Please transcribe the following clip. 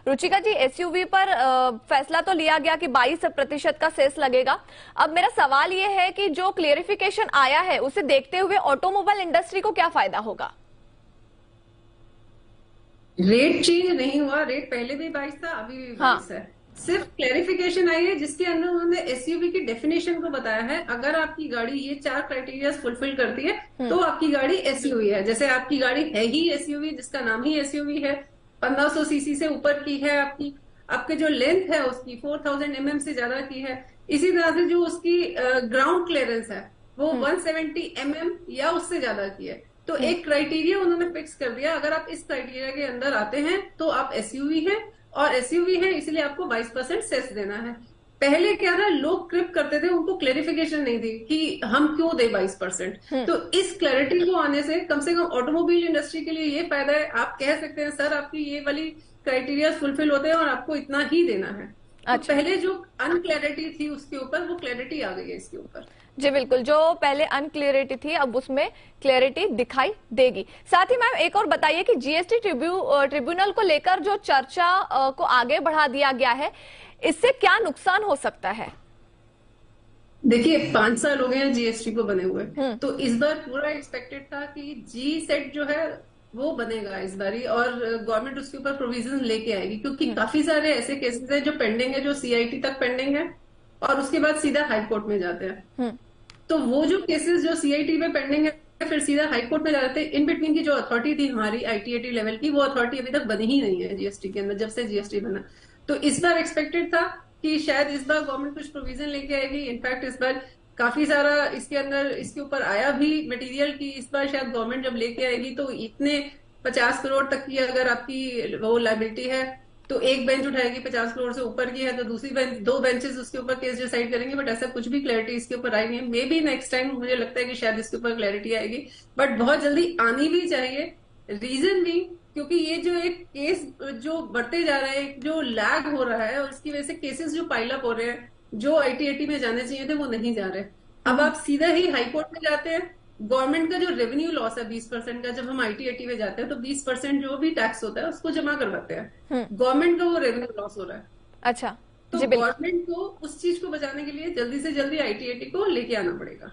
रुचिका जी, SUV पर फैसला तो लिया गया कि 22% का सेस लगेगा। अब मेरा सवाल ये है कि जो क्लियरिफिकेशन आया है उसे देखते हुए ऑटोमोबाइल इंडस्ट्री को क्या फायदा होगा? रेट चेंज नहीं हुआ, रेट पहले भी 22 था, अभी भी 22 हाँ। है। सिर्फ क्लेरिफिकेशन आई है जिसके अंदर उन्होंने एसयूवी की डेफिनेशन को बताया है। अगर आपकी गाड़ी ये 4 क्राइटेरिया फुलफिल करती है तो आपकी गाड़ी एसयूवी है। जैसे आपकी गाड़ी है ही एसयूवी, जिसका नाम ही एसयूवी है, 1500 सीसी से ऊपर की है, आपके जो लेंथ है उसकी 4000 से ज्यादा की है। इसी तरह से जो उसकी ग्राउंड क्लियरेंस है वो 170 या उससे ज्यादा की है। तो एक क्राइटेरिया उन्होंने फिक्स कर दिया, अगर आप इस क्राइटेरिया के अंदर आते हैं तो आप एसयूवी हैं, और एसयूवी है इसलिए आपको 22% सेस देना है। पहले क्या था, लोग क्रिप करते थे, उनको क्लेरिफिकेशन नहीं थी कि हम क्यों दे 22%। तो इस क्लैरिटी को आने से कम ऑटोमोबाइल इंडस्ट्री के लिए ये फायदा है। आप कह सकते हैं सर आपकी ये वाली क्राइटेरिया फुलफिल होते हैं और आपको इतना ही देना है। तो अच्छा पहले जो अनक्लैरिटी थी उसके ऊपर वो क्लैरिटी आ गई है इसके ऊपर। जी बिल्कुल, जो पहले अनक्लियरिटी थी अब उसमें क्लियरिटी दिखाई देगी। साथ ही मैम एक और बताइए कि जीएसटी ट्रिब्यूनल को लेकर जो चर्चा को आगे बढ़ा दिया गया है, इससे क्या नुकसान हो सकता है? देखिए 5 साल हो गए हैं जीएसटी को बने हुए, तो इस बार पूरा एक्सपेक्टेड था कि जी सेट जो है वो बनेगा इस बारी, और गवर्नमेंट उसके ऊपर प्रोविजन लेके आएगी, क्योंकि काफी सारे ऐसे केसेस हैं जो पेंडिंग है, जो सीआईटी तक पेंडिंग है और उसके बाद सीधा हाई कोर्ट में जाते हैं। तो वो जो केसेस जो सीआईटी में पेंडिंग है फिर सीधा हाई कोर्ट में जाते हैं। इन बिटवीन की जो अथॉरिटी थी हमारी आईटीएटी लेवल की, वो अथॉरिटी अभी तक बनी ही नहीं है जीएसटी के अंदर, जब से जीएसटी बना। तो इस बार एक्सपेक्टेड था कि शायद इस बार गवर्नमेंट कुछ प्रोविजन लेके आएगी। इनफैक्ट इस बार काफी सारा इसके अंदर इसके ऊपर आया भी मटेरियल की इस बार शायद गवर्नमेंट जब लेके आएगी तो इतने 50 करोड़ तक की अगर आपकी वो लाइबिलिटी है तो एक बेंच उठाएगी, 50 करोड़ से ऊपर की है तो दूसरी बेंच, 2 बेंचेस उसके ऊपर केस डिसाइड करेंगे। बट ऐसा कुछ भी क्लैरिटी इसके ऊपर आई नहीं है। मे बी नेक्स्ट टाइम मुझे लगता है कि शायद इसके ऊपर क्लैरिटी आएगी, बट बहुत जल्दी आनी भी चाहिए। रीजन भी क्योंकि ये जो एक केस जो बढ़ते जा रहे हैं, जो लैग हो रहा है, और इसकी वजह से केसेस जो पाइल अप हो रहे हैं, जो आईटीएटी में जाने चाहिए थे वो नहीं जा रहे। अब आप सीधा ही हाई कोर्ट में जाते हैं, गवर्नमेंट का जो रेवेन्यू लॉस है 20% का, जब हम आईटीएटी में जाते हैं तो 20% जो भी टैक्स होता है उसको जमा करवाते हैं, गवर्नमेंट का वो रेवेन्यू लॉस हो रहा है। अच्छा तो जी बिल्कुल। गवर्नमेंट को उस चीज को बचाने के लिए जल्दी से जल्दी आईटीएटी को लेके आना पड़ेगा।